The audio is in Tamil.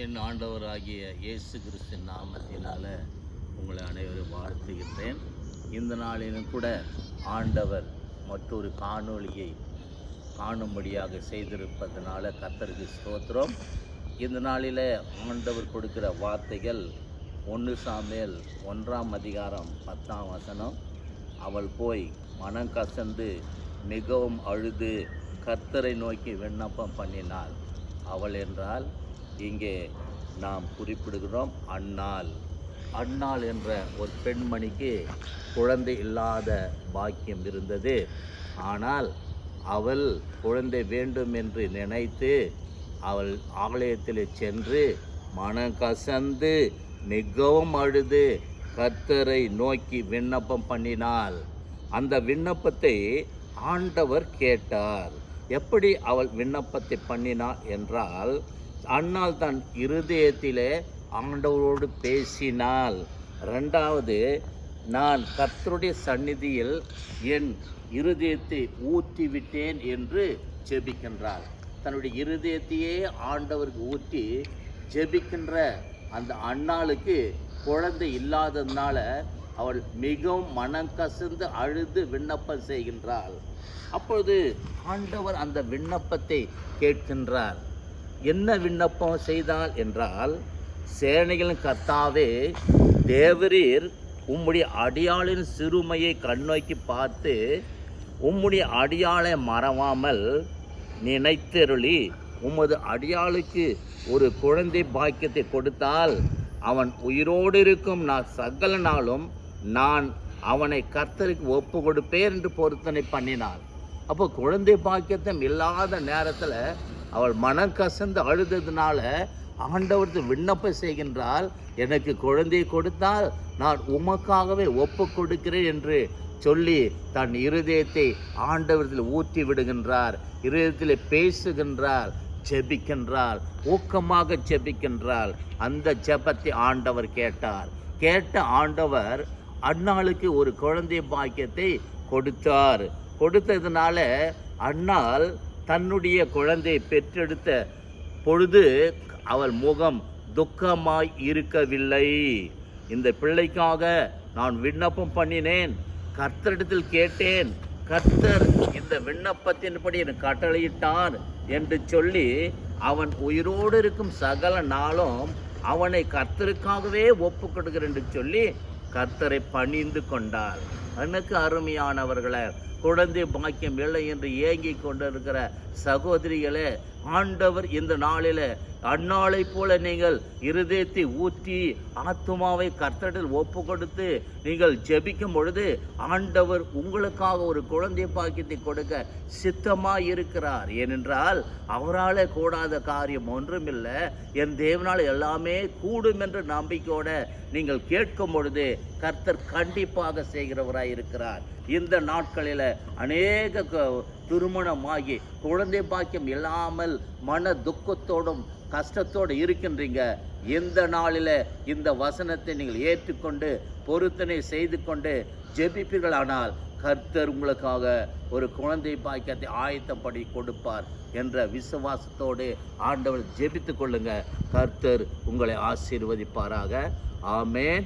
என் ஆண்டவராகிய இயேசு கிறிஸ்துவின் நாமத்தினால உங்களை அனைவரும் வாழ்த்துகின்றேன். இந்த நாளிலும் கூட ஆண்டவர் மற்றொரு காணொளியை காணும்படியாக செய்திருப்பதனால கர்த்தருக்கு ஸ்தோத்திரம். இந்த நாளில் ஆண்டவர் கொடுக்கிற வார்த்தைகள் 1 சாமுவேல் 1ஆம் அதிகாரம் 10ஆம் வசனம். அவள் போய் மனம் கசந்து மிகவும் அழுது கர்த்தரை நோக்கி விண்ணப்பம் பண்ணினாள். அவள் என்றால் இங்கே நாம் குறிப்பிடுகிறோம் அன்னாள் என்ற ஒரு பெண்மணிக்கு குழந்தை இல்லாத பாக்கியம் இருந்தது. ஆனால் அவள் குழந்தை வேண்டும் என்று நினைத்து அவள் ஆலயத்தில் சென்று மனம் கசந்து மிகவும் அழுது கர்த்தரை நோக்கி விண்ணப்பம் பண்ணினாள். அந்த விண்ணப்பத்தை ஆண்டவர் கேட்டார். எப்படி அவள் விண்ணப்பத்தை பண்ணினாள் என்றால், அன்னாள் தன் இருதயத்திலே ஆண்டவரோடு பேசினாள். 2வது, நான் கர்த்தருடைய சந்நிதியில் என் இருதயத்தை ஊற்றிவிட்டேன் என்று ஜெபிக்கின்றாள். தன்னுடைய இருதயத்தையே ஆண்டவருக்கு ஊற்றி ஜெபிக்கின்ற அந்த அன்னாளுக்கு குழந்தை இல்லாததுனால அவள் மிகவும் மனம் கசந்து அழுது விண்ணப்பம் செய்கின்றாள். அப்பொழுது ஆண்டவர் அந்த விண்ணப்பத்தை கேட்கின்றார். என்ன விண்ணப்பம் செய்தால் என்றால், சேனைகளின் கர்த்தாவே, தேவரீர் உம்முடைய அடியாளின் சிறுமையை கண்ணோக்கி பார்த்து உம்முடைய அடியாளை மறவாமல் நினைத்தருளி உமது அடியாளுக்கு ஒரு குழந்தை பாக்கியத்தை கொடுத்தால் அவன் உயிரோடு இருக்கும் சகல நாளும் நான் அவனை கர்த்தருக்கு ஒப்பு கொடுப்பேன் என்று பொருத்தனை பண்ணினாள். அப்போ குழந்தை பாக்கியத்தை இல்லாத நேரத்தில் அவள் மனம் கசந்து அழுததுனால ஆண்டவருக்கு விண்ணப்பம் செய்கின்றால், எனக்கு குழந்தையை கொடுத்தால் நான் உமக்காகவே ஒப்பு கொடுக்கிறேன் என்று சொல்லி தன் இருதயத்தை ஆண்டவரத்தில் ஊற்றி விடுகின்றார். இருதயத்தில் பேசுகின்றார், ஜெபிக்கின்றாள், ஊக்கமாக ஜெபிக்கின்றாள். அந்த ஜெபத்தை ஆண்டவர் கேட்டார். கேட்ட ஆண்டவர் அன்னாளுக்கு ஒரு குழந்தை பாக்கியத்தை கொடுத்தார். கொடுத்ததுனால அன்னாள் தன்னுடைய குழந்தையை பெற்றெடுத்த பொழுது அவள் முகம் துக்கமாய் இருக்கவில்லை. இந்த பிள்ளைக்காக நான் விண்ணப்பம் பண்ணினேன், கர்த்தரிடத்தில் கேட்டேன், கர்த்தர் இந்த விண்ணப்பத்தின்படி எனக்கு கட்டளையிட்டார் என்று சொல்லி அவன் உயிரோடு இருக்கும் சகல நாளும் அவனை கர்த்தருக்காகவே ஒப்பு கொடுக்கிறேன் என்று சொல்லி கர்த்தரை பணிந்து கொண்டார். எனக்கு அருமையானவர்களை, குழந்தை பாக்கியம் இல்லை என்று ஏங்கி கொண்டிருக்கிற சகோதரிகளே, ஆண்டவர் இந்த நாளில் அந்நாளை போல நீங்கள் இருதயத்தை ஊற்றி ஆத்துமாவை கர்த்தரிடத்தில் ஒப்பு கொடுத்து நீங்கள் ஜெபிக்கும் பொழுது ஆண்டவர் உங்களுக்காக ஒரு குழந்தை பாக்கியத்தை கொடுக்க சித்தமாக இருக்கிறார். ஏனென்றால் அவரால் கூடாத காரியம் ஒன்றுமில்லை. என் தேவனால் எல்லாமே கூடும் என்ற நம்பிக்கையோட நீங்கள் கேட்கும் பொழுது கர்த்தர் கண்டிப்பாக செய்கிறவராய் இருக்கிறார். இந்த நாட்களில் அநேக திருமணமாகி குழந்தை பாக்கியம் இல்லாமல் மன துக்கத்தோடும் கஷ்டத்தோடு இருக்கின்றீங்க. இந்த நாளில் இந்த வசனத்தை நீங்கள் ஏற்றுக்கொண்டு பொருத்தனை செய்து கொண்டு ஜெபிப்பீர்களானால் கர்த்தர் உங்களுக்காக ஒரு குழந்தை பாக்கியத்தை ஆயத்தப்படி கொடுப்பார் என்ற விசுவாசத்தோடு ஆண்டவர் ஜெபித்து கொள்ளுங்க. கர்த்தர் உங்களை ஆசீர்வதிப்பாராக. ஆமென்.